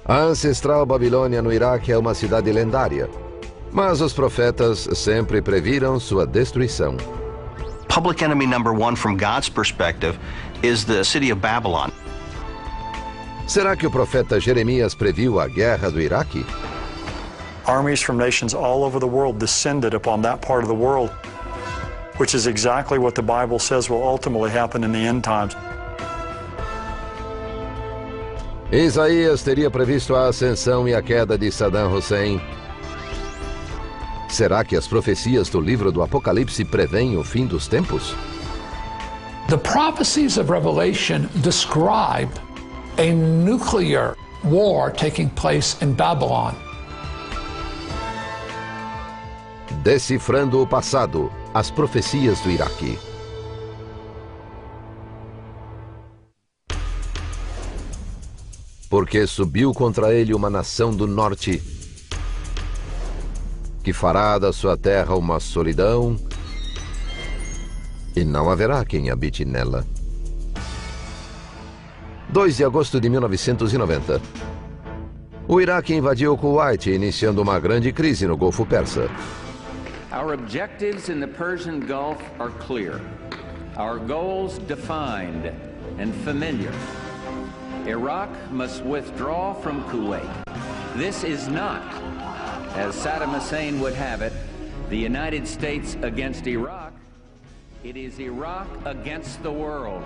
A ancestral Babilônia no Iraque é uma cidade lendária, mas os profetas sempre previram sua destruição. Public enemy number one from God's perspective is the city of Babylon. Será que o profeta Jeremias previu a guerra do Iraque? Armies from nations all over the world descended upon that part of the world, which is exactly what the Bible says will ultimately happen in the end times. Isaías teria previsto a ascensão e a queda de Saddam Hussein. Será que as profecias do livro do Apocalipse preveem o fim dos tempos? The prophecies of Revelation describe a nuclear war taking place in Babylon. Decifrando o passado, as profecias do Iraque. Porque subiu contra ele uma nação do norte, que fará da sua terra uma solidão, e não haverá quem habite nela. 2 de agosto de 1990. O Iraque invadiu o Kuwait, iniciando uma grande crise no Golfo Persa. Our objectives in the Persian Gulf are clear. Our goals defined and familiar. Iraq must withdraw from Kuwait. This is not, as Saddam Hussein would have it, the United States against Iraq. It is Iraq against the world.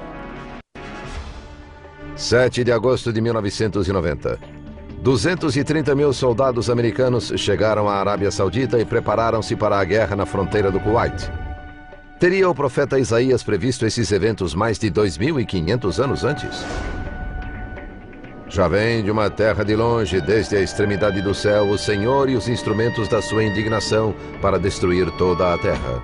7 de agosto de 1990. 230 mil soldados americanos chegaram à Arábia Saudita e prepararam-se para a guerra na fronteira do Kuwait. Teria o profeta Isaías previsto esses eventos mais de 2.500 anos antes? Já vem de uma terra de longe, desde a extremidade do céu, o Senhor e os instrumentos da sua indignação para destruir toda a terra.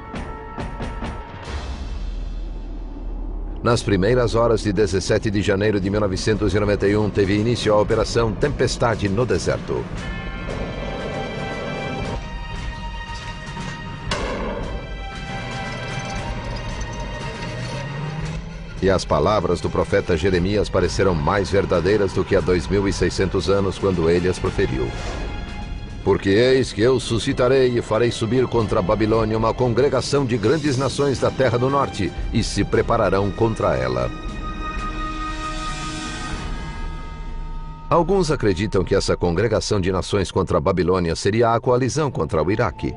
Nas primeiras horas de 17 de janeiro de 1991, teve início a Operação Tempestade no Deserto. E as palavras do profeta Jeremias pareceram mais verdadeiras do que há 2.600 anos, quando ele as proferiu. Porque eis que eu suscitarei e farei subir contra a Babilônia uma congregação de grandes nações da terra do norte, e se prepararão contra ela. Alguns acreditam que essa congregação de nações contra a Babilônia seria a coalizão contra o Iraque.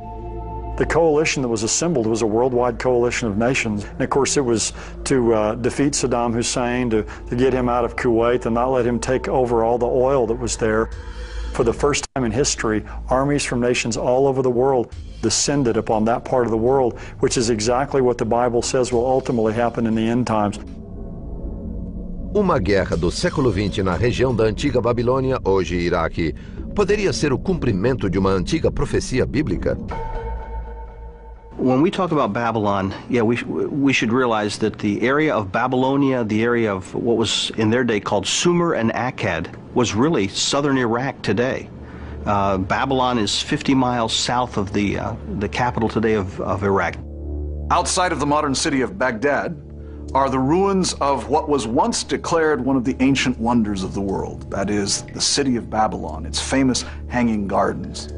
The coalition that was assembled was a worldwide coalition of nations. And of course it was to defeat Saddam Hussein, to get him out of Kuwait and not let him take over all the oil that was there. For the first time in history, armies from nations all over the world descended upon that part of the world, which is exactly what the Bible says will ultimately happen in the end times. Uma guerra do século XX na região da antiga Babilônia, hoje Iraque, poderia ser o cumprimento de uma antiga profecia bíblica? When we talk about Babylon, we should realize that the area of Babylonia, the area of what was in their day called Sumer and Akkad, was really southern Iraq today. Babylon is 50 miles south of the capital today of Iraq. Outside of the modern city of Baghdad are the ruins of what was once declared one of the ancient wonders of the world. That is, the city of Babylon, its famous Hanging Gardens.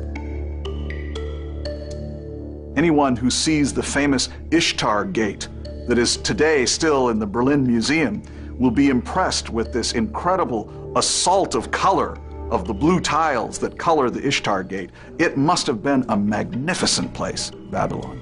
Anyone who sees the famous Ishtar Gate that is today still in the Berlin Museum will be impressed with this incredible assault of color of the blue tiles that color the Ishtar Gate. It must have been a magnificent place, Babylon.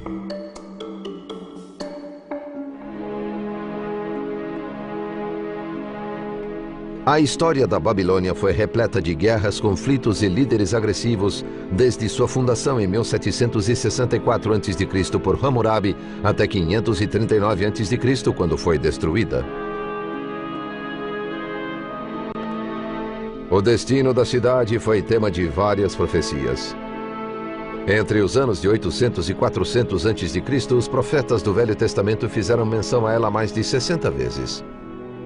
A história da Babilônia foi repleta de guerras, conflitos e líderes agressivos desde sua fundação em 1764 a.C. por Hammurabi até 539 a.C., quando foi destruída. O destino da cidade foi tema de várias profecias. Entre os anos de 800 e 400 a.C., os profetas do Velho Testamento fizeram menção a ela mais de 60 vezes.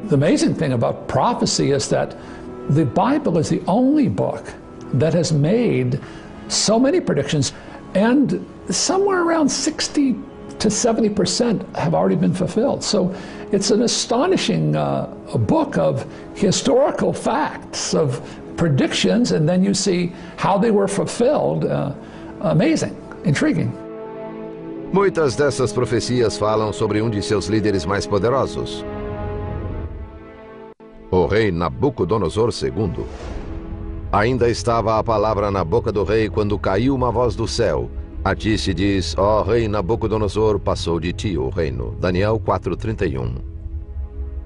The amazing thing about prophecy is that the Bible is the only book that has made so many predictions, and somewhere around 60 to 70% have already been fulfilled. So it's an astonishing book of historical facts, of predictions, and then you see how they were fulfilled. Amazing, intriguing. Muitas dessas profecias falam sobre um de seus líderes mais poderosos, o rei Nabucodonosor II. Ainda estava a palavra na boca do rei quando caiu uma voz do céu. A ti se diz, ó rei Nabucodonosor, passou de ti o reino. Daniel 4:31.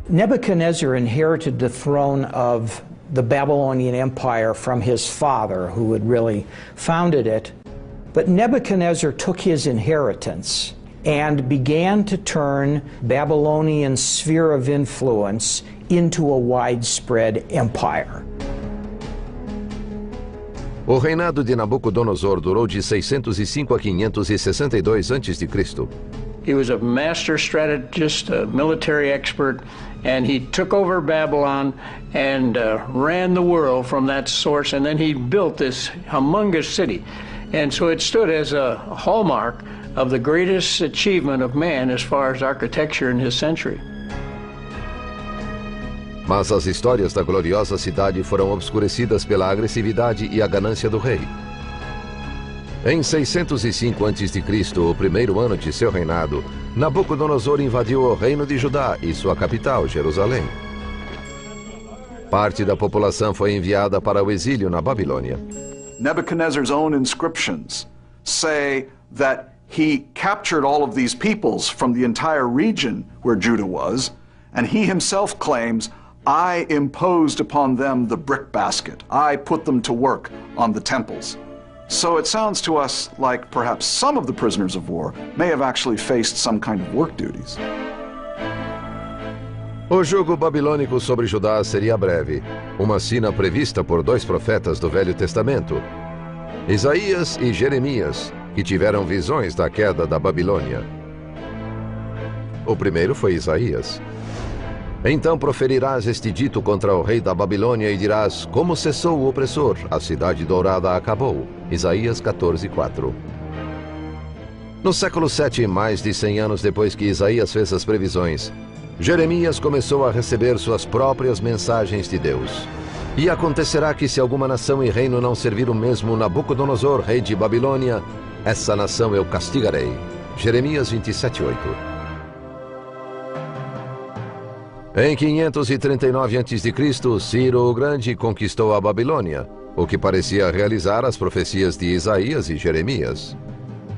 Nebuchadnezzar inherited the throne of the Babylonian Empire from his father, who had really founded it. But Nebuchadnezzar took his inheritance and began to turn Babylonian sphere of influence into a widespread empire. O reinado de Nabucodonosor durou de 605 a 562 a.C. He was a master strategist, a military expert, and he took over Babylon and ran the world from that source, and then he built this humongous city. And so it stood as a hallmark of the greatest achievement of man as far as architecture in his century. Mas as histórias da gloriosa cidade foram obscurecidas pela agressividade e a ganância do rei. Em 605 a.C., o primeiro ano de seu reinado, Nabucodonosor invadiu o reino de Judá e sua capital, Jerusalém. Parte da população foi enviada para o exílio na Babilônia. Nebuchadnezzar's own inscriptions say that he captured all of these peoples from the entire region where Judah was, and he himself claims, I imposed upon them the brick basket. I put them to work on the temples. So it sounds to us like perhaps some of the prisoners of war may have actually faced some kind of work duties. O jugo babilônico sobre Judá seria breve, uma sina prevista por dois profetas do Velho Testamento, Isaías e Jeremias, que tiveram visões da queda da Babilônia. O primeiro foi Isaías. Então proferirás este dito contra o rei da Babilônia e dirás, como cessou o opressor, a cidade dourada acabou. Isaías 14:4. No século VII, mais de 100 anos depois que Isaías fez as previsões, Jeremias começou a receber suas próprias mensagens de Deus. E acontecerá que se alguma nação e reino não servir o mesmo Nabucodonosor, rei de Babilônia, essa nação eu castigarei. Jeremias 27:8. Em 539 a.C., Ciro o Grande conquistou a Babilônia, o que parecia realizar as profecias de Isaías e Jeremias.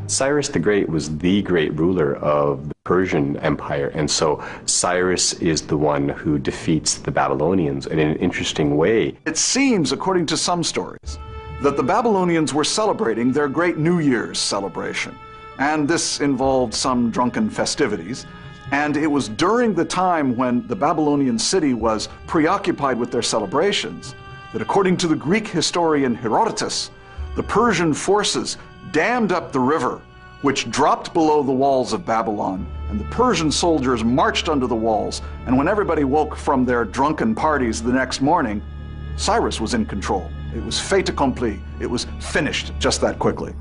Cyrus the Great was the great ruler of the Persian Empire, and so Cyrus is the one who defeats the Babylonians in an interesting way. It seems, according to some stories, that the Babylonians were celebrating their great New Year's celebration, and this involved some drunken festivities. And it was during the time when the Babylonian city was preoccupied with their celebrations that, according to the Greek historian Herodotus, the Persian forces dammed up the river, which dropped below the walls of Babylon, and the Persian soldiers marched under the walls, and when everybody woke from their drunken parties the next morning, Cyrus was in control. It was fait accompli. It was finished just that quickly.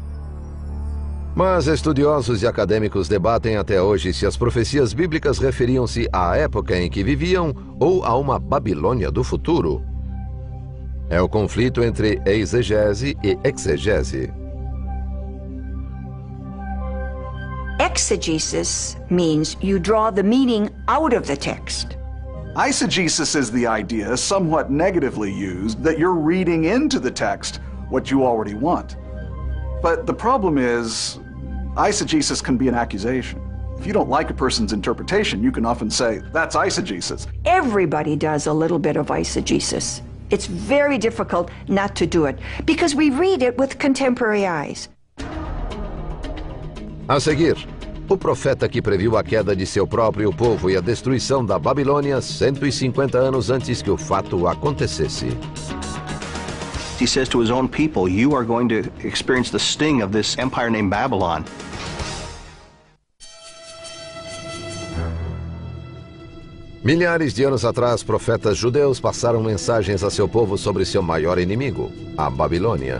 Mas estudiosos e acadêmicos debatem até hoje se as profecias bíblicas referiam-se à época em que viviam ou a uma Babilônia do futuro. É o conflito entre exegese e exegese. Exegesis means you draw the meaning out of the text. Eisegesis is the idea, somewhat negatively used, that you're reading into the text what you already want. But the problem is, eisegesis can be an accusation. If you don't like a person's interpretation, you can often say, that's eisegesis. Everybody does a little bit of eisegesis. It's very difficult not to do it, because we read it with contemporary eyes. A seguir, o profeta que previu a queda de seu próprio povo e a destruição da Babilônia 150 anos antes que o fato acontecesse. He says to his own people, you are going to experience the sting of this empire named Babylon. Milhares de anos atrás, profetas judeus passaram mensagens a seu povo sobre seu maior inimigo, a Babilônia.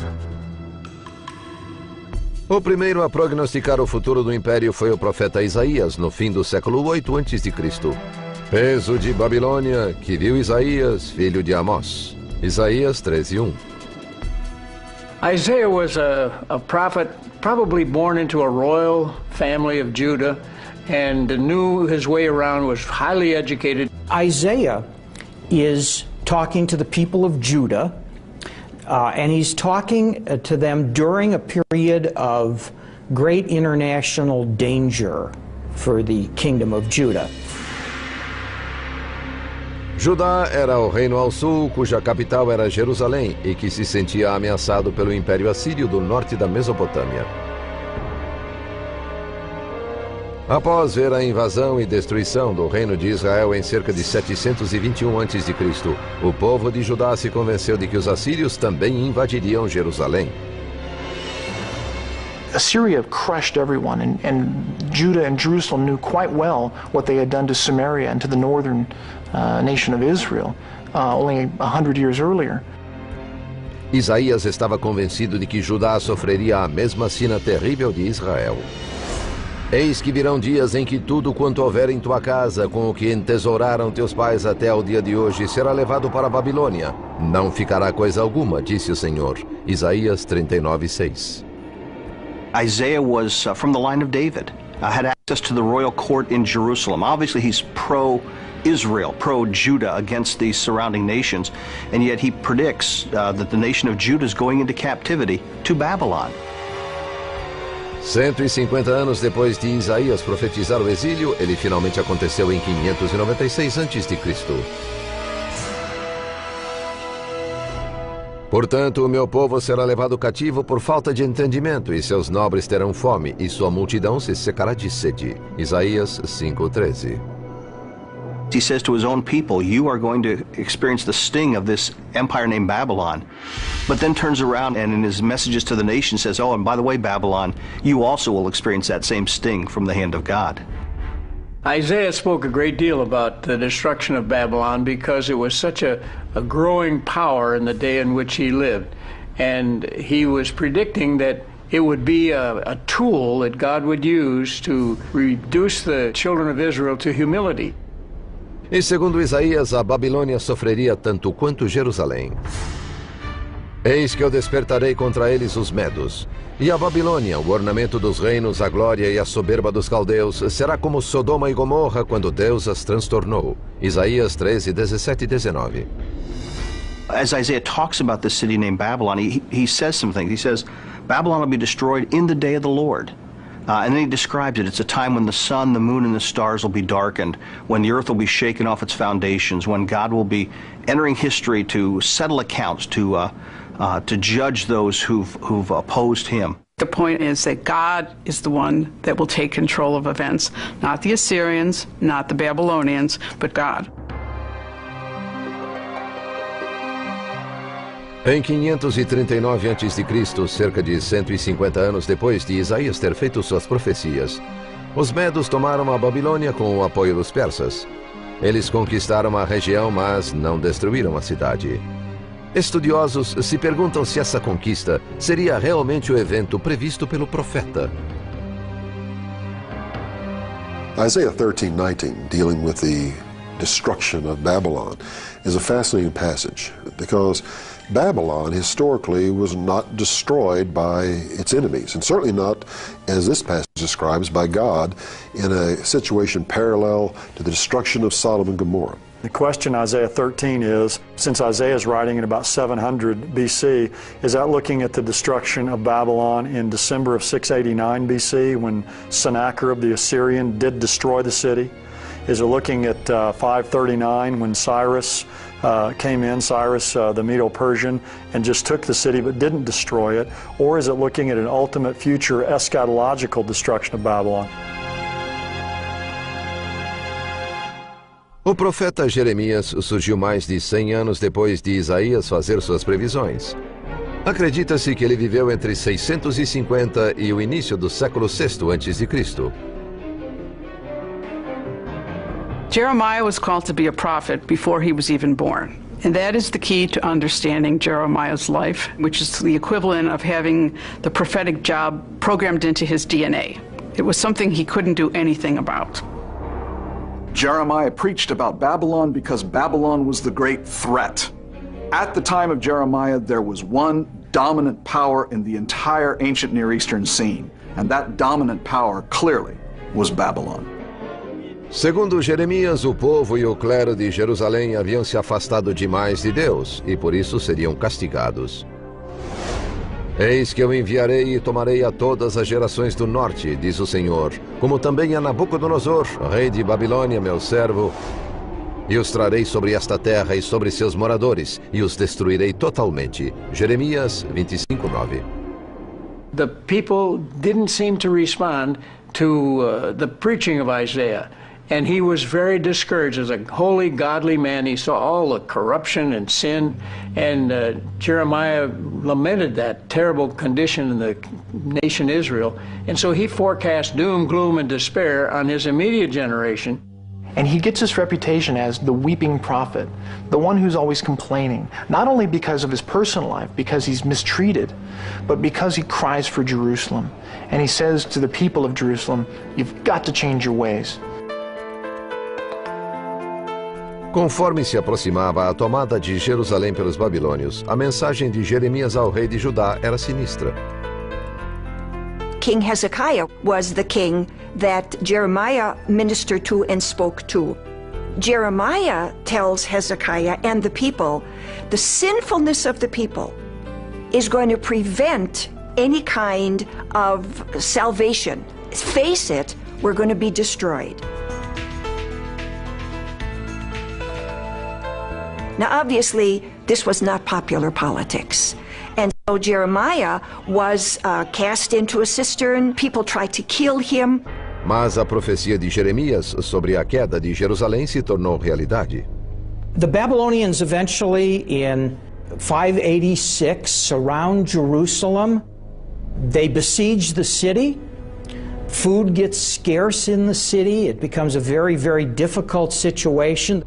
O primeiro a prognosticar o futuro do império foi o profeta Isaías, no fim do século 8 a.C. Peso de Babilônia, que viu Isaías, filho de Amós. Isaías 13:1. Isaiah was a prophet probably born into a royal family of Judah and knew his way around, was highly educated. Isaiah is talking to the people of Judah, and he's talking to them during a period of great international danger for the kingdom of Judah. Judá era o reino ao sul, cuja capital era Jerusalém e que se sentia ameaçado pelo Império Assírio do norte da Mesopotâmia. Após ver a invasão e destruição do reino de Israel em cerca de 721 a.C., o povo de Judá se convenceu de que os assírios também invadiriam Jerusalém. Assyria crushed everyone, and Judah and Jerusalem knew quite well what they had done to Samaria and to the northern nation of Israel only 100 years earlier. Isaías estava convencido de que Judá sofreria a mesma sina terrível de Israel. Eis que virão dias em que tudo quanto houver em tua casa, com o que entesouraram teus pais até ao dia de hoje, será levado para a Babilônia. Não ficará coisa alguma, disse o Senhor. Isaías 39:6. Isaiah was from the line of David, had access to the royal court in Jerusalem. Obviously, he's pro-Israel, pro-Judah against these surrounding nations, and yet he predicts that the nation of Judah is going into captivity to Babylon. 150 anos depois de Isaías profetizar o exílio, ele finalmente aconteceu em 596 a.C. Portanto, o meu povo será levado cativo por falta de entendimento, e seus nobres terão fome, e sua multidão se secará de sede. Isaías 5:13. He says to his own people, you are going to experience the sting of this empire named Babylon. But then turns around and in his messages to the nation says, oh, and by the way, Babylon, you also will experience that same sting from the hand of God. Isaiah spoke a great deal about the destruction of Babylon because it was such a growing power in the day in which he lived. And he was predicting that it would be a tool that God would use to reduce the children of Israel to humility. E segundo Isaías, a Babilônia sofreria tanto quanto Jerusalém. Eis que eu despertarei contra eles os medos. E a Babilônia, o ornamento dos reinos, a glória e a soberba dos caldeus, será como Sodoma e Gomorra quando Deus as transtornou. Isaías 13, 17 e 19. As Isaiah talks about this city named Babylon, he says some things. He says, Babylon will be destroyed in the day of the Lord. And then he describes it. It's a time when the sun, the moon, and the stars will be darkened, when the earth will be shaken off its foundations, when God will be entering history to settle accounts, to judge those who've opposed him. The point is that God is the one that will take control of events, not the Assyrians, not the Babylonians, but God. Em 539 a.C., cerca de 150 anos depois de Isaías ter feito suas profecias, os medos tomaram a Babilônia com o apoio dos persas. Eles conquistaram a região, mas não destruíram a cidade. Estudiosos se perguntam se essa conquista seria realmente o evento previsto pelo profeta. Isaiah 13:19, dealing with the destruction of Babylon, is a fascinating passage because Babylon historically was not destroyed by its enemies, and certainly not, as this passage describes, by God in a situation parallel to the destruction of Sodom and Gomorrah. The question in Isaiah 13 is, since Isaiah is writing in about 700 BC, is that looking at the destruction of Babylon in December of 689 BC when Sennacherib the Assyrian did destroy the city? Is it looking at 539 when Cyrus came in, Cyrus the Medo-Persian, and just took the city but didn't destroy it? Or is it looking at an ultimate future eschatological destruction of Babylon? O profeta Jeremias surgiu mais de 100 anos depois de Isaías fazer suas previsões. Acredita-se que ele viveu entre 650 e o início do século VI a.C. Jeremiah was called to be a prophet before he was even born. And that is the key to understanding Jeremiah's life, which is the equivalent of having the prophetic job programmed into his DNA. It was something he couldn't do anything about. Jeremiah preached about Babylon because Babylon was the great threat. At the time of Jeremiah, there was one dominant power in the entire ancient Near Eastern scene, and that dominant power clearly was Babylon. Segundo Jeremias, o povo e o clero de Jerusalém haviam se afastado demais de Deus e por isso seriam castigados. Eis que eu enviarei e tomarei a todas as gerações do norte, diz o Senhor, como também a Nabucodonosor, rei de Babilônia, meu servo, e os trarei sobre esta terra e sobre seus moradores, e os destruirei totalmente. Jeremias 25:9. The people didn't seem to respond to the preaching of Isaiah. And he was very discouraged. As a holy, godly man, he saw all the corruption and sin, and Jeremiah lamented that terrible condition in the nation Israel. And so he forecast doom, gloom, and despair on his immediate generation. And he gets his reputation as the weeping prophet, the one who's always complaining, not only because of his personal life, because he's mistreated, but because he cries for Jerusalem. And he says to the people of Jerusalem, you've got to change your ways. Conforme se aproximava a tomada de Jerusalém pelos babilônios, a mensagem de Jeremias ao rei de Judá era sinistra. King Hezekiah was the king that Jeremiah ministered to and spoke to. Jeremiah tells Hezekiah and the people, the sinfulness of the people is going to prevent any kind of salvation. Face it, we're going to be destroyed. Now, obviously, this was not popular politics. And so Jeremiah was cast into a cistern. People tried to kill him. Mas a profecia de Jeremias sobre a queda de Jerusalém se tornou realidade. The Babylonians eventually, in 586, surround Jerusalem. They besiege the city. Food gets scarce in the city. It becomes a very, very difficult situation.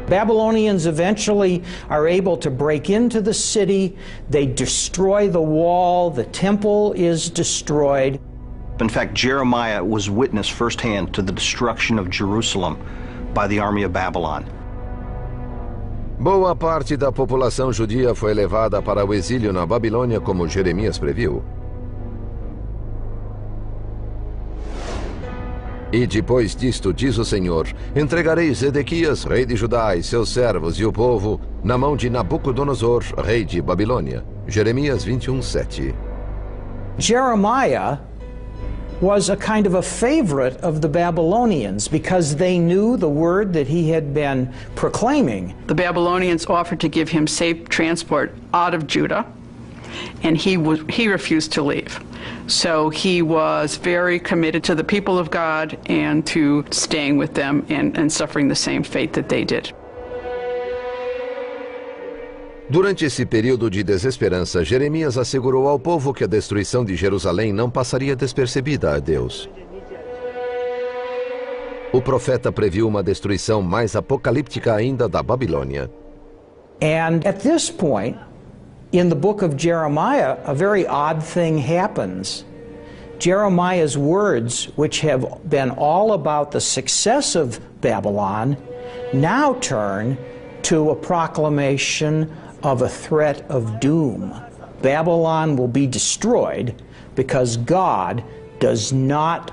Babylonians eventually are able to break into the city. They destroy the wall. The temple is destroyed. In fact, Jeremiah was witness firsthand to the destruction of Jerusalem by the army of Babylon. Boa parte da população judia foi levada para o exílio na Babilônia, como Jeremias previu. E depois disto, diz o Senhor, entregarei Zedequias, rei de Judá, e seus servos e o povo, na mão de Nabucodonosor, rei de Babilônia. Jeremias 21:7. Jeremiah was a kind of a favorite of the Babylonians because they knew the word that he had been proclaiming. The Babylonians offered to give him safe transport out of Judah, and he refused to leave. So he was very committed to the people of God and to staying with them and suffering the same fate that they did. Durante esse período de desesperança, Jeremias assegurou ao povo que a destruição de Jerusalém não passaria despercebida a Deus. O profeta previu uma destruição mais apocalíptica ainda da Babilônia. And at this point, in the book of Jeremiah, a very odd thing happens. Jeremiah's words, which have been all about the success of Babylon, now turn to a proclamation of a threat of doom. Babylon will be destroyed because God does not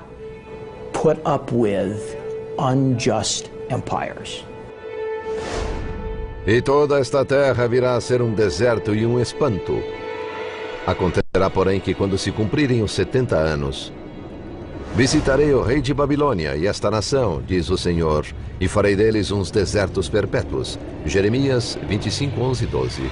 put up with unjust empires. E toda esta terra virá a ser um deserto e um espanto. Acontecerá, porém, que quando se cumprirem os 70 anos, visitarei o rei de Babilônia e esta nação, diz o Senhor, e farei deles uns desertos perpétuos. Jeremias 25:11-12.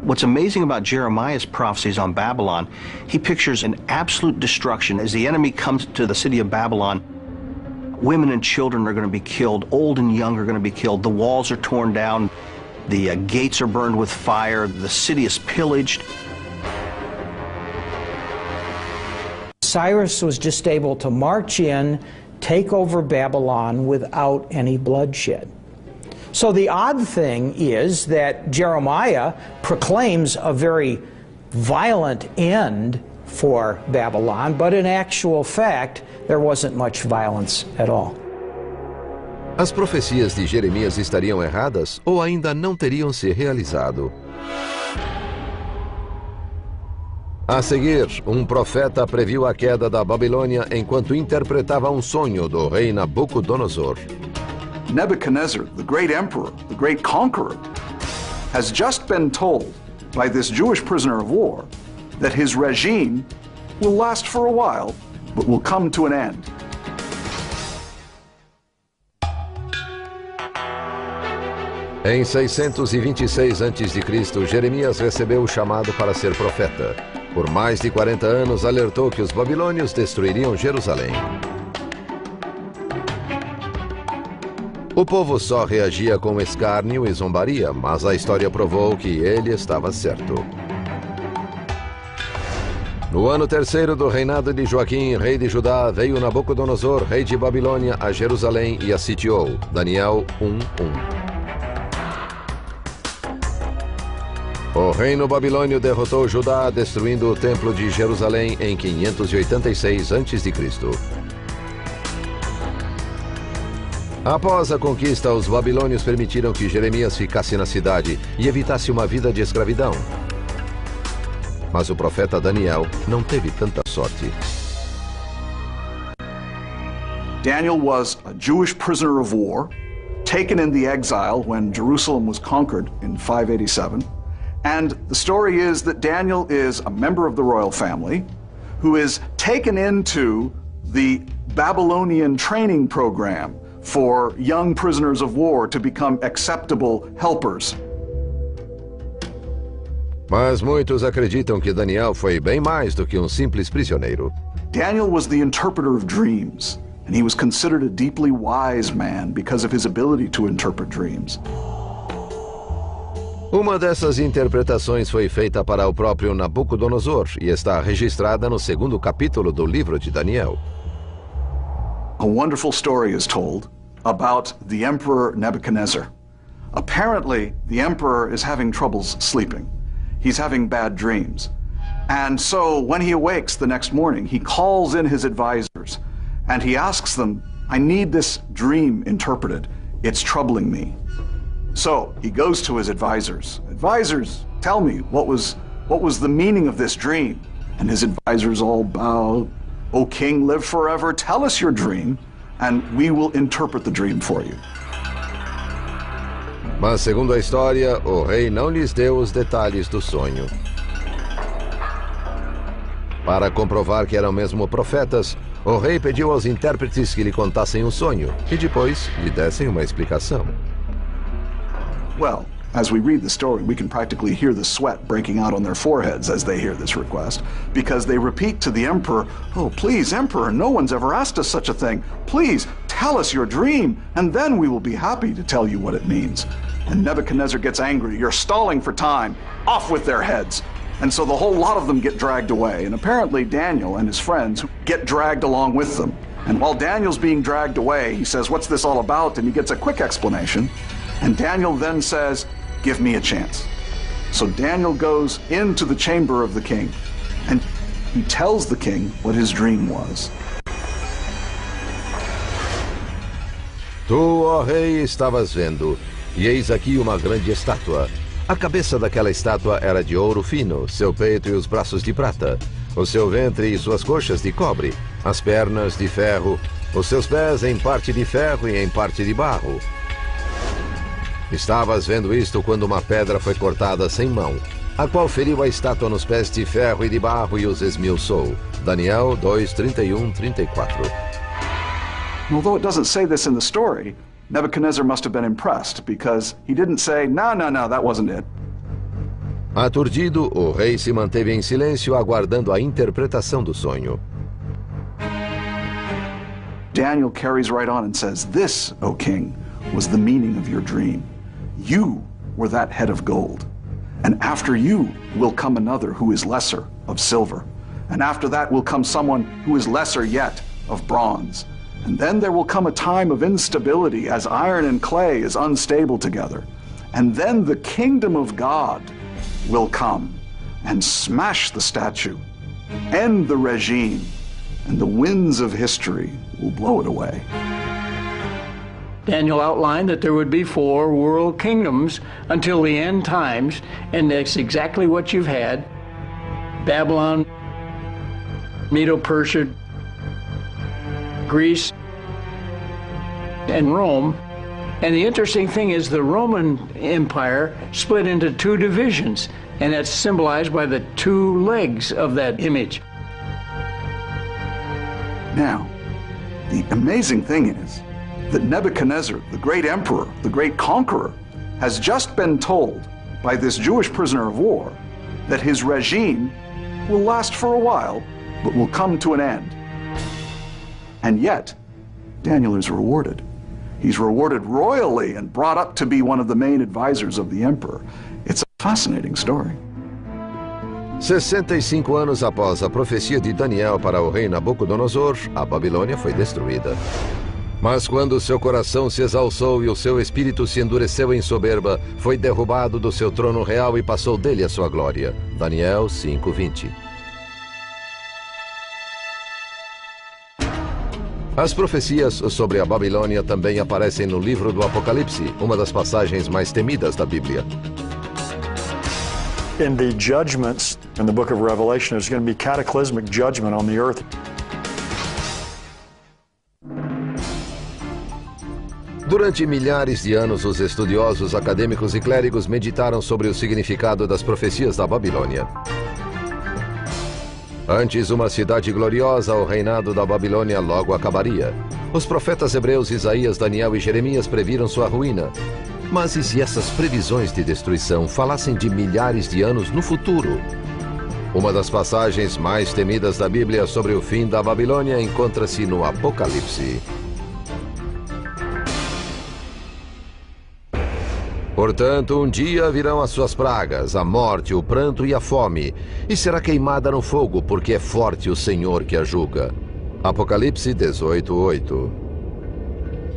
What's amazing about Jeremiah's prophecies on Babylon, he pictures an absolute destruction. As the enemy comes to the city of Babylon, women and children are going to be killed, old and young are going to be killed, the walls are torn down, the gates are burned with fire, the city is pillaged. Cyrus was just able to march in, take over Babylon without any bloodshed. So the odd thing is that Jeremiah proclaims a very violent end for Babylon, but in actual fact, there wasn't much violence at all. As profecias de Jeremias estariam erradas ou ainda não teriam se realizado? A seguir, um profeta previu a queda da Babilônia enquanto interpretava um sonho do rei Nabucodonosor. Nebuchadnezzar, the great emperor, the great conqueror, has just been told by this Jewish prisoner of war that his regime will last for a while, but will come to an end. Em 626 a.C., Jeremias recebeu o chamado para ser profeta. Por mais de 40 anos, alertou que os babilônios destruiriam Jerusalém. O povo só reagia com escárnio e zombaria, mas a história provou que ele estava certo. No ano terceiro do reinado de Joaquim, rei de Judá, veio Nabucodonosor, rei de Babilônia, a Jerusalém e a sitiou. Daniel 1:1. O reino babilônio derrotou Judá, destruindo o templo de Jerusalém em 586 a.C. Após a conquista, os babilônios permitiram que Jeremias ficasse na cidade e evitasse uma vida de escravidão. Mas o profeta Daniel não teve tanta sorte. Daniel was a Jewish prisoner of war, taken in the exile when Jerusalem was conquered in 587. And the story is that Daniel is a member of the royal family who is taken into the Babylonian training program for young prisoners of war to become acceptable helpers. Mas muitos acreditam que Daniel foi bem mais do que um simples prisioneiro. Daniel was the interpreter of dreams, and he was considered a deeply wise man because of his ability to interpret dreams. Uma dessas interpretações foi feita para o próprio Nabucodonosor e está registrada no segundo capítulo do livro de Daniel. A wonderful story is told about the Emperor Nebuchadnezzar. Apparently, the emperor is having troubles sleeping. He's having bad dreams. And so when he awakes the next morning, he calls in his advisors and he asks them, I need this dream interpreted. It's troubling me. So he goes to his advisors. Advisors, tell me, what was the meaning of this dream? And his advisors all bow. O king, live forever. Tell us your dream, and we will interpret the dream for you. Mas, segundo a história, o rei não lhes deu os detalhes do sonho. Para comprovar que eram mesmo profetas, o rei pediu aos intérpretes que lhe contassem o sonho e depois lhe dessem uma explicação. Well, as we read the story, we can practically hear the sweat breaking out on their foreheads as they hear this request, because they repeat to the emperor, oh, please, emperor, no one's ever asked us such a thing. Please, tell us your dream, and then we will be happy to tell you what it means. And Nebuchadnezzar gets angry. You're stalling for time. Off with their heads. And so the whole lot of them get dragged away. And apparently Daniel and his friends get dragged along with them. And while Daniel's being dragged away, he says, what's this all about? And he gets a quick explanation. And Daniel then says, give me a chance. So Daniel goes into the chamber of the king, and he tells the king what his dream was. Tu, ó rei, estavas vendo, e eis aqui uma grande estátua. A cabeça daquela estátua era de ouro fino, seu peito e os braços de prata, o seu ventre e suas coxas de cobre, as pernas de ferro, os seus pés em parte de ferro e em parte de barro. Estavas vendo isto quando uma pedra foi cortada sem mão, a qual feriu a estátua nos pés de ferro e de barro e os esmiuçou. Daniel 2:31-34. Although it doesn't say this in the story, Nebuchadnezzar must have been impressed, because he didn't say, no, that wasn't it. Aturdido, o rei se manteve em silêncio, aguardando a interpretação do sonho. Daniel carries right on and says, this, O king, was the meaning of your dream. You were that head of gold, and after you will come another who is lesser, of silver, and after that will come someone who is lesser yet, of bronze. And then there will come a time of instability as iron and clay is unstable together. And then the kingdom of God will come and smash the statue, end the regime, and the winds of history will blow it away. Daniel outlined that there would be 4 world kingdoms until the end times, and that's exactly what you've had. Babylon, Medo-Persia, Greece, and Rome. And the interesting thing is the Roman Empire split into 2 divisions, and that's symbolized by the 2 legs of that image. Now, the amazing thing is that Nebuchadnezzar, the great emperor, the great conqueror, has just been told by this Jewish prisoner of war that his regime will last for a while, but will come to an end. And yet, Daniel is rewarded. He's rewarded royally and brought up to be one of the main advisors of the emperor. It's a fascinating story. 65 anos após a profecia de Daniel para o rei Nabucodonosor, a Babilônia foi destruída. Mas quando seu coração se exalçou e o seu espírito se endureceu em soberba, foi derrubado do seu trono real e passou dele a sua glória. Daniel 5:20. As profecias sobre a Babilônia também aparecem no livro do Apocalipse, uma das passagens mais temidas da Bíblia. In the judgments in the book of Revelation, there's going to be cataclysmic judgment on the earth. Durante milhares de anos, os estudiosos, acadêmicos e clérigos meditaram sobre o significado das profecias da Babilônia. Antes uma cidade gloriosa, o reinado da Babilônia logo acabaria. Os profetas hebreus Isaías, Daniel e Jeremias previram sua ruína. Mas e se essas previsões de destruição falassem de milhares de anos no futuro? Uma das passagens mais temidas da Bíblia sobre o fim da Babilônia encontra-se no Apocalipse. Portanto, um dia virão as suas pragas, a morte, o pranto e a fome, e será queimada no fogo, porque é forte o Senhor que a julga. Apocalipse 18:8.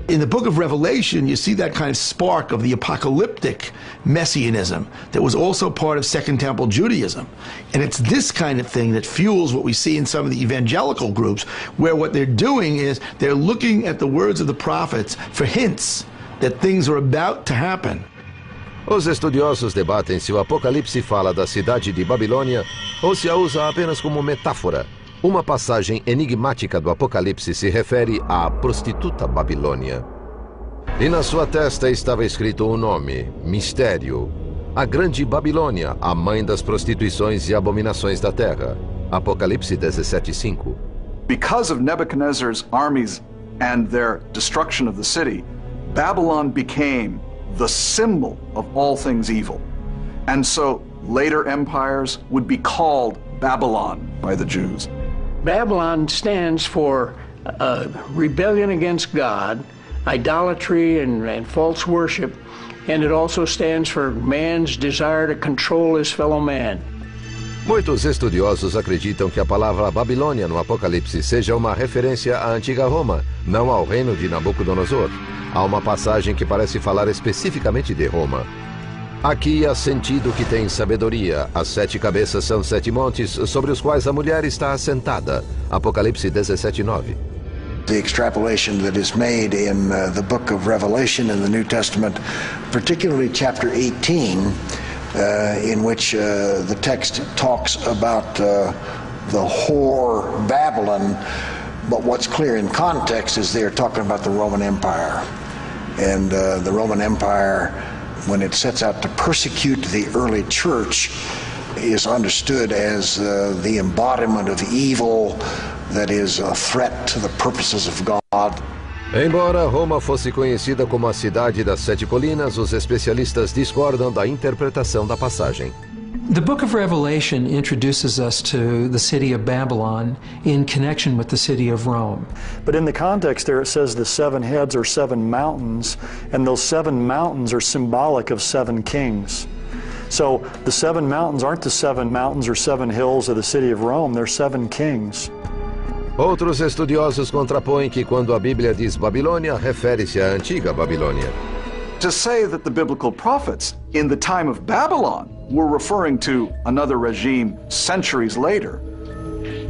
In the book of Revelation, you see that kind of spark of the apocalyptic messianism that was also part of Second Temple Judaism. And it's this kind of thing that fuels what we see in some of the evangelical groups, where what they're doing is they're looking at the words of the prophets for hints that things are about to happen. Os estudiosos debatem se o Apocalipse fala da cidade de Babilônia ou se a usa apenas como metáfora. Uma passagem enigmática do Apocalipse se refere à prostituta Babilônia. E na sua testa estava escrito um nome, Mistério. A grande Babilônia, a mãe das prostituições e abominações da terra. Apocalipse 17:5. Because of Nebuchadnezzar's armies and their destruction of the city, Babylon became the symbol of all things evil. And so later empires would be called Babylon by the Jews. Babylon stands for rebellion against God, idolatry and false worship, and it also stands for man's desire to control his fellow man. Muitos estudiosos acreditam que a palavra Babilônia no Apocalipse seja uma referência à antiga Roma, não ao reino de Nabucodonosor. Há uma passagem que parece falar especificamente de Roma. Aqui há sentido que tem sabedoria. As 7 cabeças são 7 montes sobre os quais a mulher está assentada. Apocalipse 17:9. The extrapolation that is made in the book of Revelation in the New Testament, particularly chapter 18, in which the text talks about the whore Babylon, but what's clear in context is they're talking about the Roman Empire. And the Roman Empire, when it sets out to persecute the early church, is understood as the embodiment of evil that is a threat to the purposes of God. Embora Roma fosse conhecida como a cidade das 7 colinas, os especialistas discordam da interpretação da passagem. The book of Revelation introduces us to the city of Babylon in connection with the city of Rome. But in the context there it says the 7 heads are 7 mountains, and those 7 mountains are symbolic of 7 kings. So the 7 mountains aren't the 7 mountains or 7 hills of the city of Rome, they're 7 kings. Outros estudiosos contrapõem que quando a Bíblia diz Babilônia, refere-se à antiga Babilônia. To say that the biblical prophets in the time of Babylon were referring to another regime centuries later,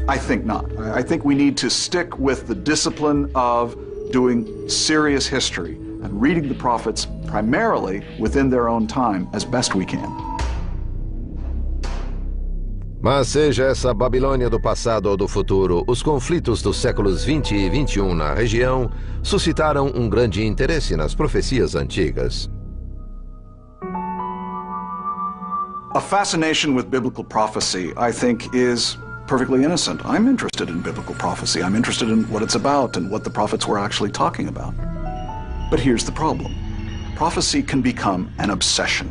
I think not. I think we need to stick with the discipline of doing serious history and reading the prophets primarily within their own time as best we can. Mas seja essa Babilônia do passado ou do futuro, os conflitos dos séculos 20 e 21 na região suscitaram um grande interesse nas profecias antigas. A fascination with biblical prophecy, I think, is perfectly innocent. I'm interested in biblical prophecy. I'm interested in what it's about and what the prophets were actually talking about. But here's the problem. Prophecy can become an obsession.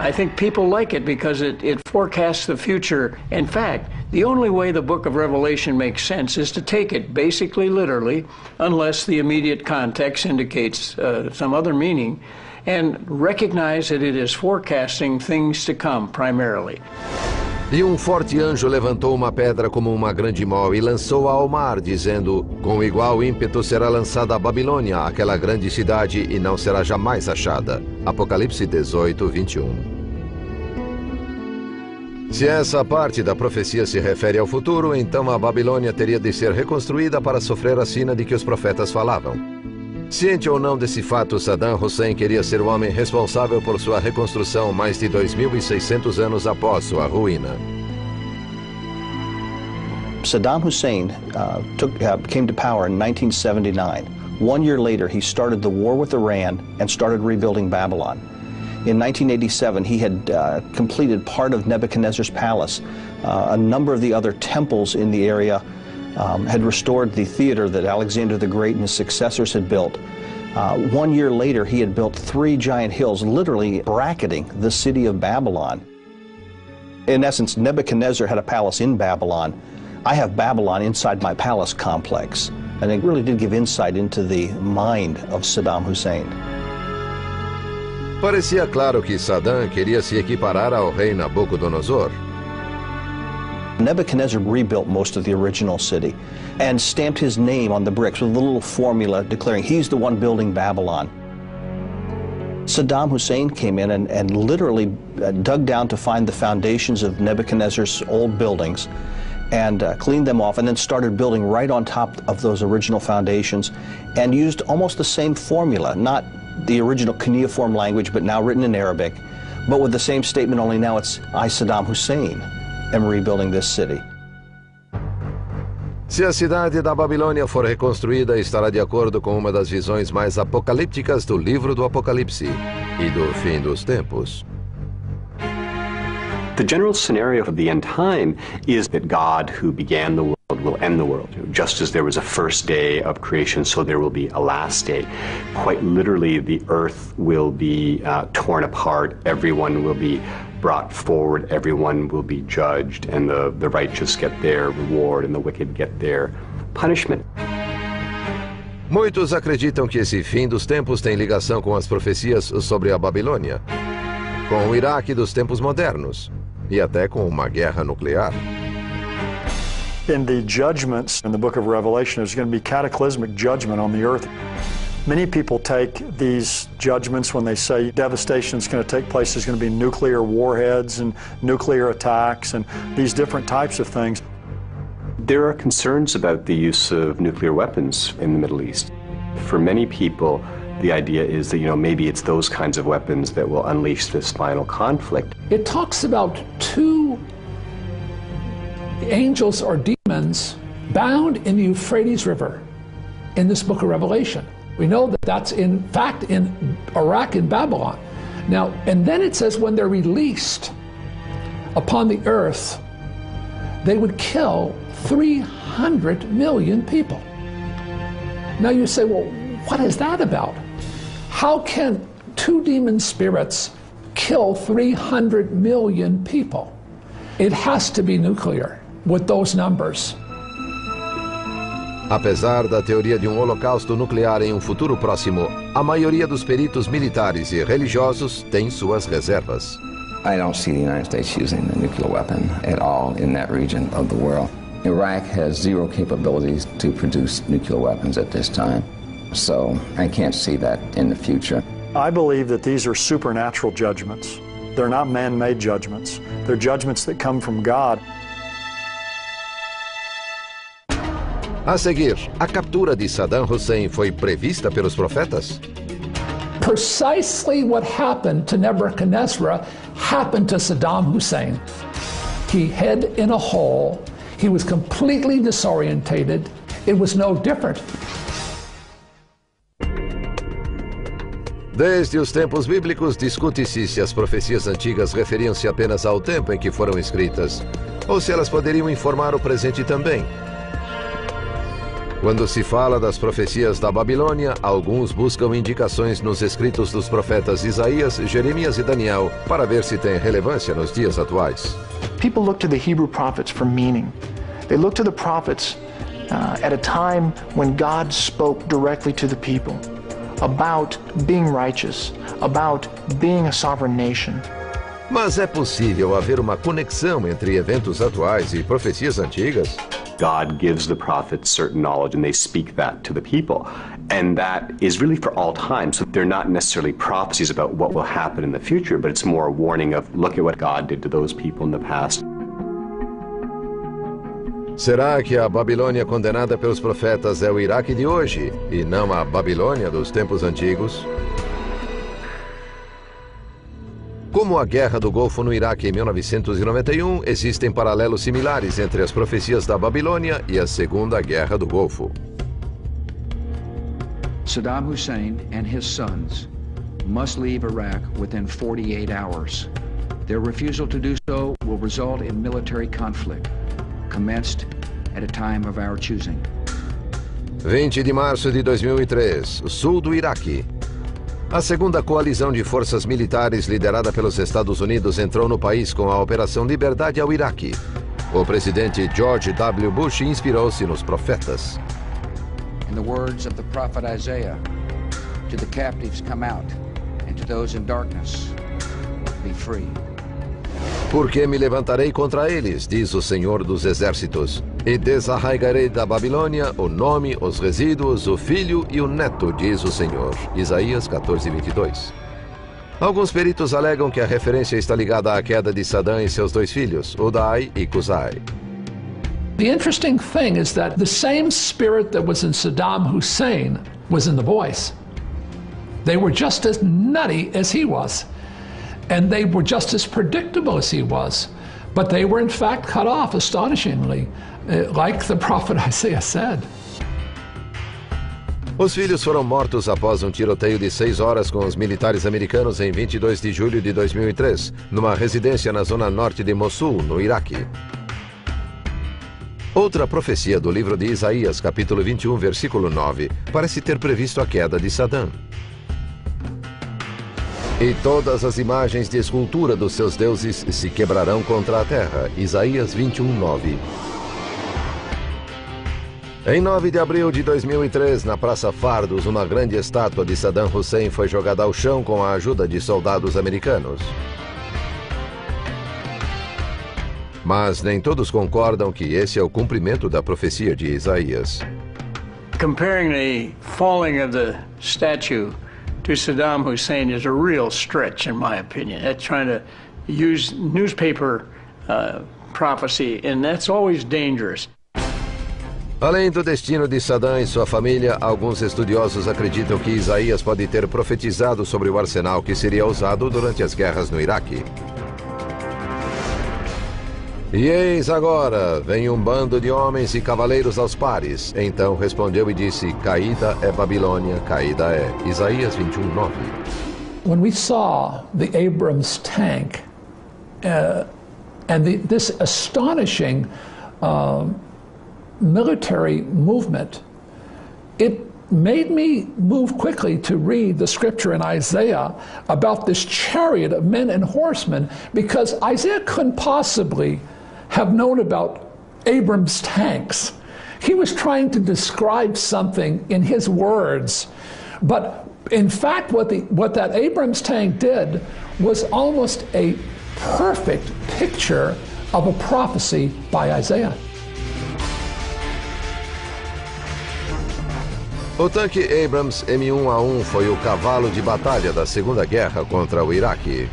I think people like it because it forecasts the future. In fact, the only way the book of Revelation makes sense is to take it basically literally, unless the immediate context indicates some other meaning, and recognize that it is forecasting things to come primarily. E forte anjo levantou uma pedra como uma grande mol e lançou-a ao mar, dizendo: com igual ímpeto será lançada a Babilônia, aquela grande cidade, e não será jamais achada. Apocalipse 18, 21. Se essa parte da profecia se refere ao futuro, então a Babilônia teria de ser reconstruída para sofrer a sina de que os profetas falavam. Ciente ou não desse fato, Saddam Hussein queria ser o homem responsável por sua reconstrução mais de 2.600 anos após sua ruína. Saddam Hussein came to power in 1979. 1 year later, he started the war with Iran and started rebuilding Babylon. In 1987, he had completed part of Nebuchadnezzar's palace. A number of the other temples in the area had restored the theater that Alexander the Great and his successors had built. 1 year later, he had built 3 giant hills, literally bracketing the city of Babylon. In essence, Nebuchadnezzar had a palace in Babylon. I have Babylon inside my palace complex. And it really did give insight into the mind of Saddam Hussein. Parecia claro que Saddam queria se equiparar ao rei Nabucodonosor. Nebuchadnezzar rebuilt most of the original city and stamped his name on the bricks with a little formula declaring he's the one building Babylon. Saddam Hussein came in and literally dug down to find the foundations of Nebuchadnezzar's old buildings and cleaned them off, and then started building right on top of those original foundations and used almost the same formula, not the original cuneiform language, but now written in Arabic, but with the same statement, only now it's I, Saddam Hussein, am rebuilding this city. Se a cidade da Babilônia for reconstruída, estará de acordo com uma das visões mais apocalípticas do livro do Apocalipse e do fim dos tempos. The general scenario of the end time is that God, who began the world, will end the world. Just as there was a first day of creation, so there will be a last day. Quite literally, the earth will be torn apart, everyone will be brought forward, everyone will be judged, and the righteous get their reward and the wicked get their punishment. Muitos acreditam que esse fim dos tempos tem ligação com as profecias sobre a Babilônia, com o Iraque dos tempos modernos e até com uma guerra nuclear. In the judgments in the book of Revelation, there's going to be cataclysmic judgment on the earth. Many people take these judgments when they say devastation is going to take place. There's going to be nuclear warheads and nuclear attacks and these different types of things. There are concerns about the use of nuclear weapons in the Middle East. For many people, the idea is that, maybe it's those kinds of weapons that will unleash this final conflict. It talks about 2 angels or demons bound in the Euphrates River in this book of Revelation. We know that that's in fact in Iraq and Babylon. Now, and then it says when they're released upon the earth, they would kill 300 million people. Now you say, well, what is that about? How can 2 demon spirits kill 300 million people? It has to be nuclear with those numbers. Apesar da teoria de holocausto nuclear em futuro próximo, a maioria dos peritos militares e religiosos tem suas reservas. I don't see the United States using the nuclear weapon at all in that region of the world. Iraq has 0 capabilities to produce nuclear weapons at this time, so I can't see that in the future. I believe that these are supernatural judgments. They're not man-made judgments. They're judgments that come from God. A seguir, a captura de Saddam Hussein foi prevista pelos profetas? Precisely what happened to Nebuchadnezzar happened to Saddam Hussein. He hid in a hole. He was completely disorientated. It was no different. Desde os tempos bíblicos, discute-se se as profecias antigas referiam-se apenas ao tempo em que foram escritas, ou se elas poderiam informar o presente também. Quando se fala das profecias da Babilônia, alguns buscam indicações nos escritos dos profetas Isaías, Jeremias e Daniel para ver se tem relevância nos dias atuais. People look to the Hebrew prophets for meaning. They look to the prophets at a time when God spoke directly to the people about being righteous, about being a sovereign nation. Mas é possível haver uma conexão entre eventos atuais e profecias antigas? God gives the prophets certain knowledge and they speak that to the people. And that is really for all time. So they're not necessarily prophecies about what will happen in the future, but it's more a warning of look at what God did to those people in the past. Será que a Babilônia condenada pelos profetas é o Iraque de hoje e não a Babilônia dos tempos antigos? Como a Guerra do Golfo no Iraque em 1991, existem paralelos similares entre as profecias da Babilônia e a Segunda Guerra do Golfo. Saddam Hussein and his sons must leave Iraq within 48 hours. Their refusal to do so will result in military conflict, commenced at a time of our choosing. 20 de março de 2003, sul do Iraque. A segunda coalizão de forças militares liderada pelos Estados Unidos entrou no país com a Operação Liberdade ao Iraque. O presidente George W. Bush inspirou-se nos profetas. In the words of the prophet Isaiah, to the captives come out, and to those in darkness, be free. Porque me levantarei contra eles, diz o Senhor dos Exércitos, e desarraigarei da Babilônia o nome, os resíduos, o filho e o neto, diz o Senhor. Isaías 14:22. Alguns peritos alegam que a referência está ligada à queda de Saddam e seus dois filhos, Uday e Qusay. The interesting thing is that the same spirit that was in Saddam Hussein was in the boys. They were just as nutty as he was. And they were just as predictable as he was. But they were in fact cut off astonishingly, like the prophet Isaiah said. Os filhos foram mortos após um tiroteio de 6 horas com os militares americanos em 22 de julho de 2003, numa residência na zona norte de Mossul, no Iraque. Outra profecia do livro de Isaías, capítulo 21, versículo 9, parece ter previsto a queda de Saddam. E todas as imagens de escultura dos seus deuses se quebrarão contra a terra. Isaías 21:9. Em 9 de abril de 2003, na Praça Fardos, uma grande estátua de Saddam Hussein foi jogada ao chão com a ajuda de soldados americanos. Mas nem todos concordam que esse é o cumprimento da profecia de Isaías. Comparing the falling of the statue to Saddam Hussein is a real stretch, in my opinion. That's trying to use newspaper prophecy, and that's always dangerous. Além do destino de Saddam e sua família, alguns estudiosos acreditam que Isaías pode ter profetizado sobre o arsenal que seria usado durante as guerras no Iraque. E eis agora, vem um bando de homens e cavaleiros aos pares. Então respondeu e disse, caída é Babilônia, caída é. Isaías 21:9. When we saw the Abrams tank and this astonishing military movement, it made me move quickly to read the scripture in Isaiah about this chariot of men and horsemen, because Isaiah couldn't possibly have known about Abrams tanks. He was trying to describe something in his words, but in fact what that Abrams tank did was almost a perfect picture of a prophecy by Isaiah. O tanque Abrams M1A1 foi o cavalo de batalha da Segunda Guerra contra o Iraque.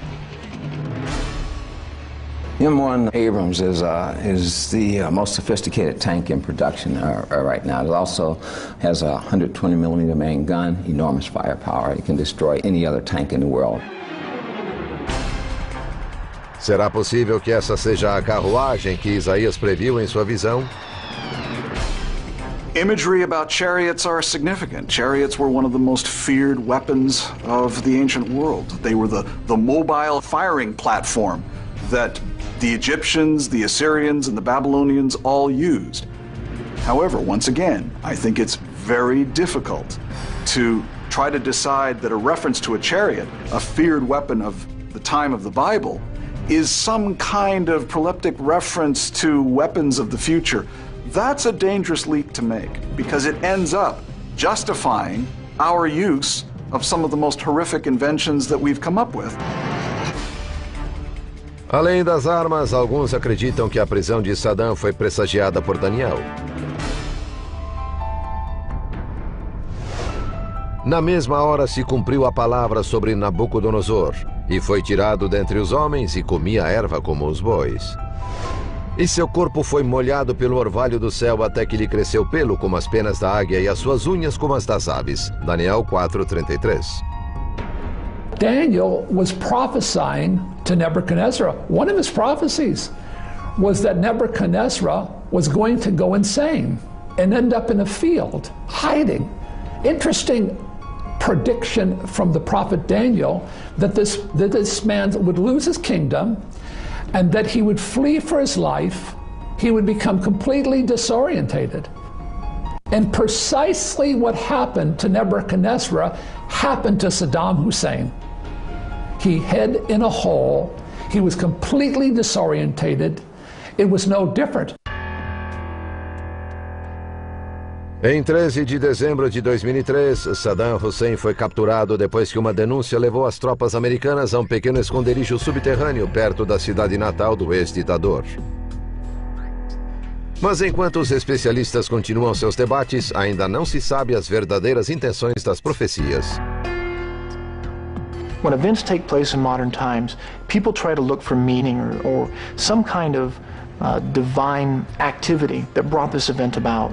M1 Abrams is the most sophisticated tank in production right now. It also has a 120mm main gun, enormous firepower. It can destroy any other tank in the world. Será possível que essa seja a carruagem que Isaías previu em sua visão? Imagery about chariots are significant. Chariots were one of the most feared weapons of the ancient world. They were the mobile firing platform that the Egyptians, the Assyrians, and the Babylonians all used. However, once again, I think it's very difficult to try to decide that a reference to a chariot, a feared weapon of the time of the Bible, is some kind of proleptic reference to weapons of the future. That's a dangerous leap to make, because it ends up justifying our use of some of the most horrific inventions that we've come up with. Além das armas, alguns acreditam que a prisão de Saddam foi pressagiada por Daniel. Na mesma hora se cumpriu a palavra sobre Nabucodonosor, e foi tirado dentre os homens e comia erva como os bois. E seu corpo foi molhado pelo orvalho do céu até que lhe cresceu pelo como as penas da águia e as suas unhas como as das aves. Daniel 4:33. Daniel was prophesying to Nebuchadnezzar. One of his prophecies was that Nebuchadnezzar was going to go insane and end up in a field, hiding. Interesting prediction from the prophet Daniel that this man would lose his kingdom and that he would flee for his life. He would become completely disorientated. And precisely what happened to Nebuchadnezzar happened to Saddam Hussein. He hid in a hole. He was completely disorientated. It was no different. Em 13 de dezembro de 2003, Saddam Hussein foi capturado depois que uma denúncia levou as tropas americanas a um pequeno esconderijo subterrâneo perto da cidade natal do ex-ditador. Mas enquanto os especialistas continuam seus debates, ainda não se sabe as verdadeiras intenções das profecias. When events take place in modern times, people try to look for meaning or some kind of divine activity that brought this event about.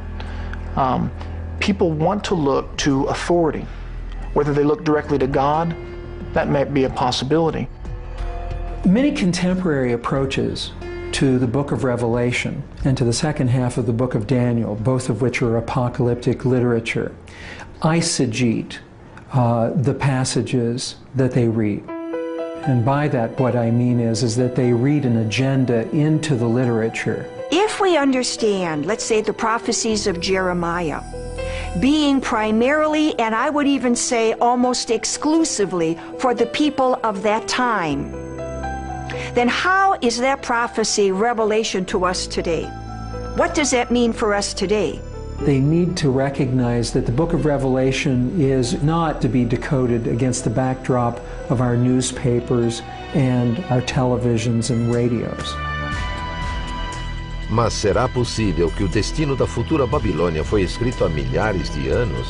People want to look to authority. Whether they look directly to God, that might be a possibility. Many contemporary approaches to the book of Revelation and to the second half of the book of Daniel, both of which are apocalyptic literature, eisegete the passages that they read. And by that, what I mean is that they read an agenda into the literature. If we understand, let's say, the prophecies of Jeremiah being primarily, and I would even say almost exclusively, for the people of that time, then how is that prophecy revelation to us today? What does that mean for us today? They need to recognize that the book of Revelation is not to be decoded against the backdrop of our newspapers and our televisions and radios. Mas será possível que o destino da futura Babilônia foi escrito há milhares de anos?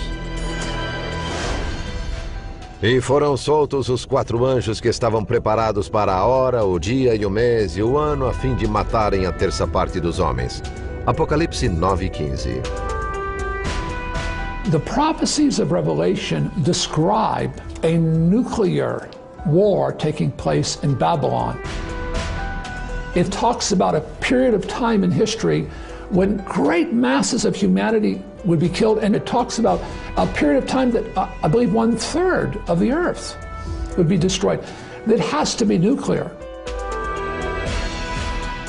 E foram soltos os 4 anjos que estavam preparados para a hora, o dia e o mês e o ano a fim de matarem a terça parte dos homens. Apocalipse 9:15. The prophecies of Revelation describe a nuclear war taking place in Babylon. It talks about a period of time in history when great masses of humanity would be killed, and it talks about a period of time that I believe 1/3 of the earth would be destroyed. That has to be nuclear.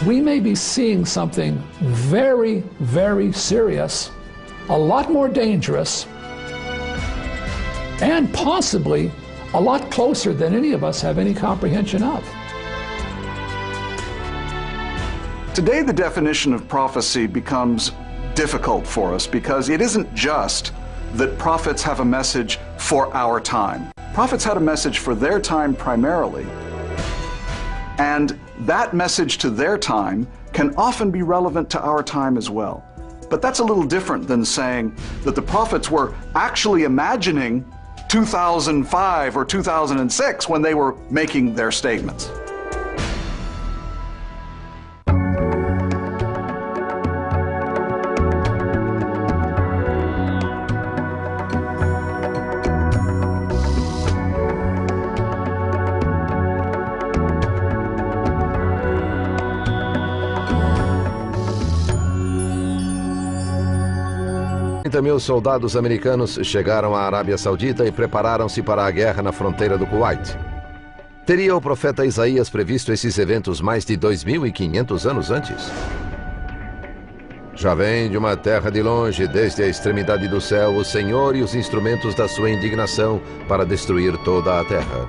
We may be seeing something very, very serious, a lot more dangerous, and possibly a lot closer than any of us have any comprehension of. Today, the definition of prophecy becomes difficult for us because it isn't just that prophets have a message for our time. Prophets had a message for their time primarily, and that message to their time can often be relevant to our time as well. But that's a little different than saying that the prophets were actually imagining 2005 or 2006 when they were making their statements. 230.000 soldados americanos chegaram à Arábia Saudita e prepararam-se para a guerra na fronteira do Kuwait. Teria o profeta Isaías previsto esses eventos mais de 2.500 anos antes? Já vem de uma terra de longe, desde a extremidade do céu, o Senhor e os instrumentos da sua indignação para destruir toda a terra.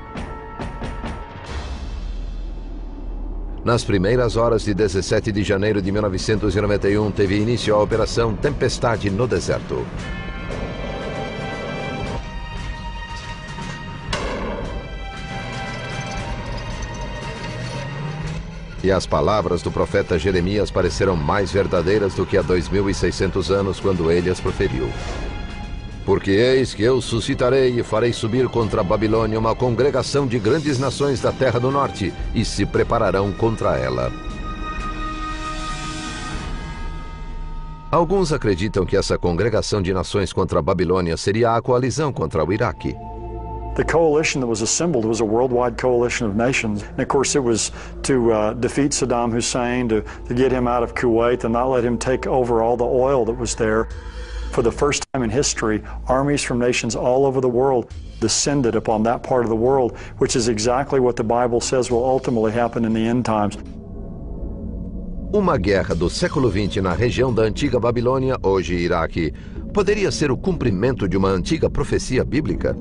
Nas primeiras horas de 17 de janeiro de 1991, teve início a Operação Tempestade no Deserto. E as palavras do profeta Jeremias pareceram mais verdadeiras do que há 2.600 anos, quando ele as proferiu. Porque eis que eu suscitarei e farei subir contra a Babilônia uma congregação de grandes nações da terra do norte, e se prepararão contra ela. Alguns acreditam que essa congregação de nações contra a Babilônia seria a coalizão contra o Iraque. The coalition that was assembled was a worldwide coalition of nations. And of course, it was to defeat Saddam Hussein, to get him out of Kuwait and not let him take over all the oil that was there. For the first time in history, armies from nations all over the world descended upon that part of the world, which is exactly what the Bible says will ultimately happen in the end times. Uma guerra do século XX na região da antiga Babilônia, hoje Iraque, poderia ser o cumprimento de uma antiga profecia bíblica?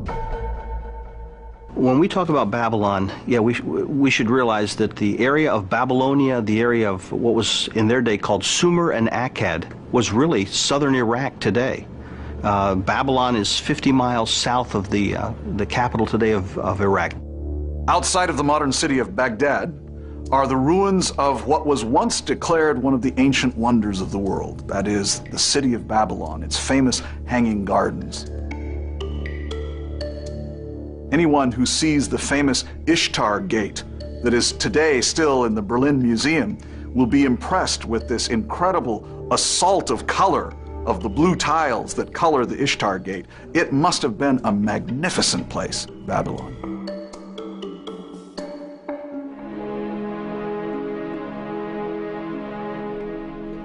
When we talk about Babylon, we should realize that the area of Babylonia, the area of what was in their day called Sumer and Akkad, was really southern Iraq today. Babylon is 50 miles south of the capital today of Iraq. Outside of the modern city of Baghdad are the ruins of what was once declared one of the ancient wonders of the world. That is, the city of Babylon, its famous hanging gardens. Anyone who sees the famous Ishtar Gate that is today still in the Berlin Museum will be impressed with this incredible assault of color of the blue tiles that color the Ishtar Gate. It must have been a magnificent place, Babylon.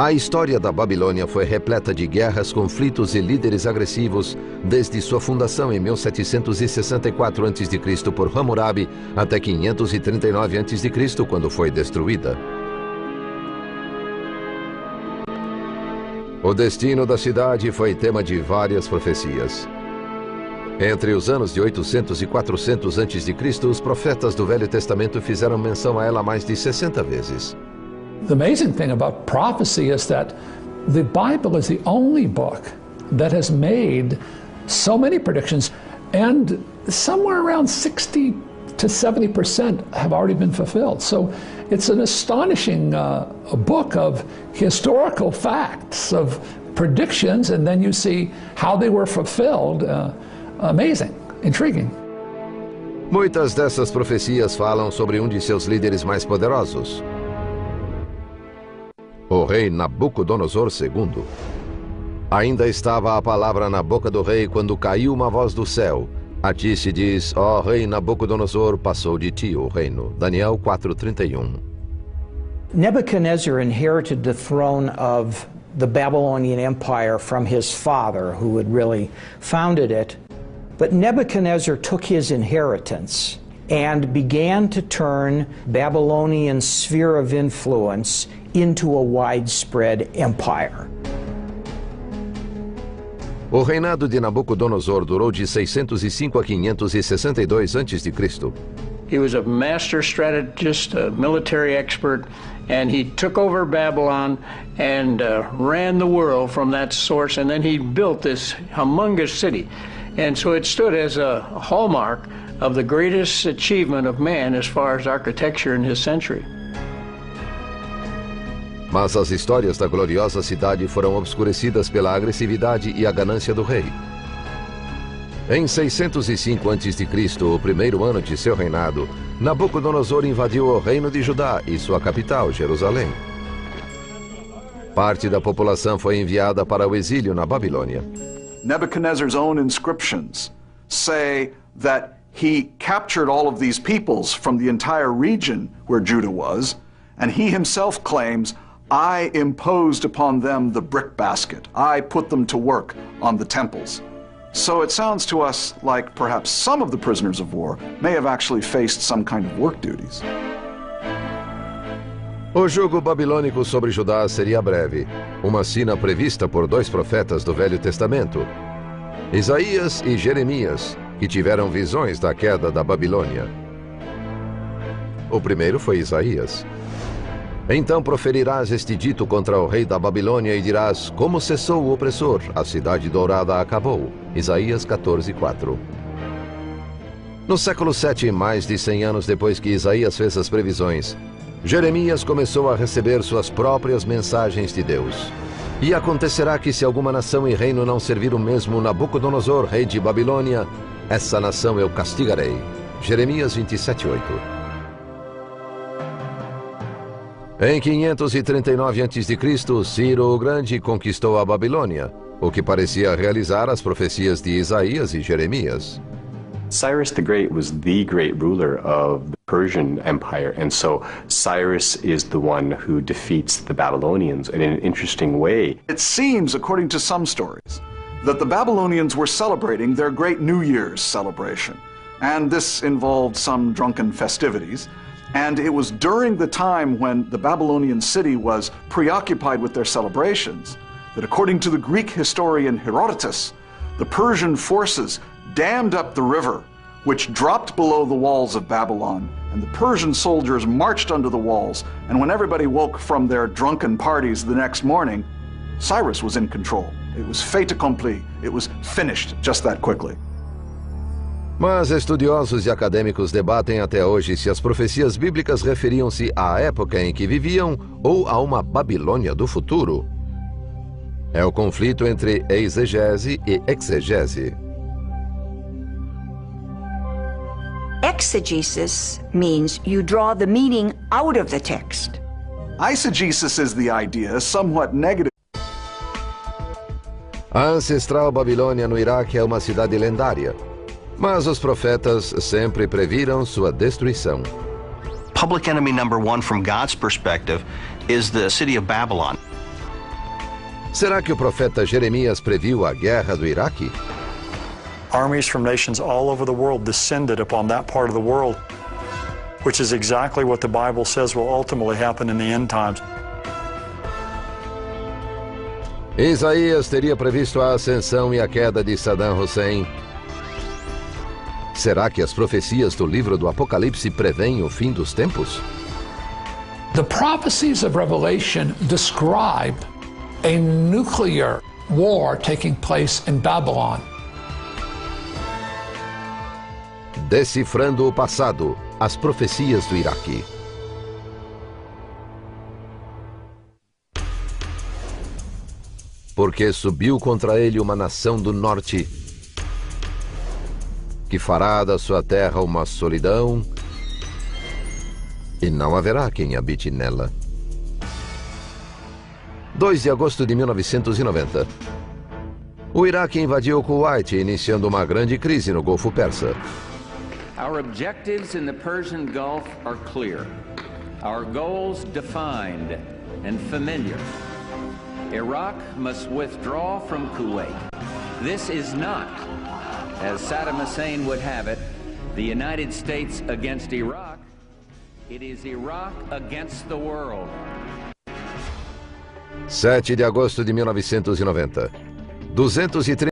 A história da Babilônia foi repleta de guerras, conflitos e líderes agressivos desde sua fundação em 1764 a.C. por Hammurabi até 539 a.C., quando foi destruída. O destino da cidade foi tema de várias profecias. Entre os anos de 800 e 400 a.C., os profetas do Velho Testamento fizeram menção a ela mais de 60 vezes. The amazing thing about prophecy is that the Bible is the only book that has made so many predictions, and somewhere around 60 to 70% have already been fulfilled. So it's an astonishing book of historical facts, of predictions, and then you see how they were fulfilled. Amazing, intriguing. Muitas dessas profecias falam sobre de seus líderes mais poderosos, o rei Nabucodonosor II. Ainda estava a palavra na boca do rei quando caiu uma voz do céu. A ti se diz, ó rei Nabucodonosor, passou de ti o reino. Daniel 4:31. Nebuchadnezzar inherited the throne of the Babylonian Empire from his father, who had really founded it. But Nebuchadnezzar took his inheritance and began to turn Babylonian sphere of influence into a widespread empire. O reinado de Nabucodonosor durou de 605 a 562 a.C. He was a master strategist, a military expert, and he took over Babylon and ran the world from that source, and then he built this humongous city. And so it stood as a hallmark of the greatest achievement of man as far as architecture in his century. Mas as histórias da gloriosa cidade foram obscurecidas pela agressividade e a ganância do rei. Em 605 a.C., o primeiro ano de seu reinado, Nabucodonosor invadiu o reino de Judá e sua capital, Jerusalém. Parte da população foi enviada para o exílio na Babilônia. Nebuchadnezzar's own inscriptions say that he captured all of these peoples from the entire region where Judah was, and he himself claims, I imposed upon them the brick basket. I put them to work on the temples. So it sounds to us like perhaps some of the prisoners of war may have actually faced some kind of work duties. O jugo babilônico sobre Judá seria breve, uma sina prevista por dois profetas do Velho Testamento, Isaías e Jeremias, que tiveram visões da queda da Babilônia. O primeiro foi Isaías. Então proferirás este dito contra o rei da Babilônia e dirás: como cessou o opressor, a cidade dourada acabou. Isaías 14:4. No século VII, mais de 100 anos depois que Isaías fez as previsões, Jeremias começou a receber suas próprias mensagens de Deus. E acontecerá que se alguma nação e reino não servir o mesmo Nabucodonosor, rei de Babilônia, essa nação eu castigarei. Jeremias 27:8. Em 539 a.C., Ciro o Grande conquistou a Babilônia, o que parecia realizar as profecias de Isaías e Jeremias. Cyrus the Great was the great ruler of the Persian Empire, and so Cyrus is the one who defeats the Babylonians in an interesting way. It seems, according to some stories, that the Babylonians were celebrating their great New Year's celebration, and this involved some drunken festivities. And it was during the time when the Babylonian city was preoccupied with their celebrations that, according to the Greek historian Herodotus, the Persian forces dammed up the river, which dropped below the walls of Babylon, and the Persian soldiers marched under the walls. And when everybody woke from their drunken parties the next morning, Cyrus was in control. It was fait accompli. It was finished just that quickly. Mas estudiosos e acadêmicos debatem até hoje se as profecias bíblicas referiam-se à época em que viviam ou a uma Babilônia do futuro. É o conflito entre exegese e exegese. Exegesis means you draw the meaning out of the text. Eisegesis is the idea, somewhat negative. A ancestral Babilônia no Iraque é uma cidade lendária, mas os profetas sempre previram sua destruição. Public enemy number one from God's perspective is the city of Babylon. Será que o profeta Jeremias previu a guerra do Iraque? Armies from nations all over the world descended upon that part of the world, which is exactly what the Bible says will ultimately happen in the end times. Isaías teria previsto a ascensão e a queda de Saddam Hussein. Será que as profecias do livro do Apocalipse preveem o fim dos tempos? The prophecies of Revelation describe a nuclear war taking place in Babylon. Decifrando o passado, as profecias do Iraque. Porque subiu contra ele uma nação do norte, que fará da sua terra uma solidão, e não haverá quem habite nela. 2 de agosto de 1990. O Iraque invadiu o Kuwait, iniciando uma grande crise no Golfo Persa. Our objectives in the Persian Gulf are clear. Our goals defined and familiar. Iraq must withdraw from Kuwait. This is not, as Saddam Hussein would have it, the United States against Iraq. It is Iraq against the world. 7 de agosto de 1990. 230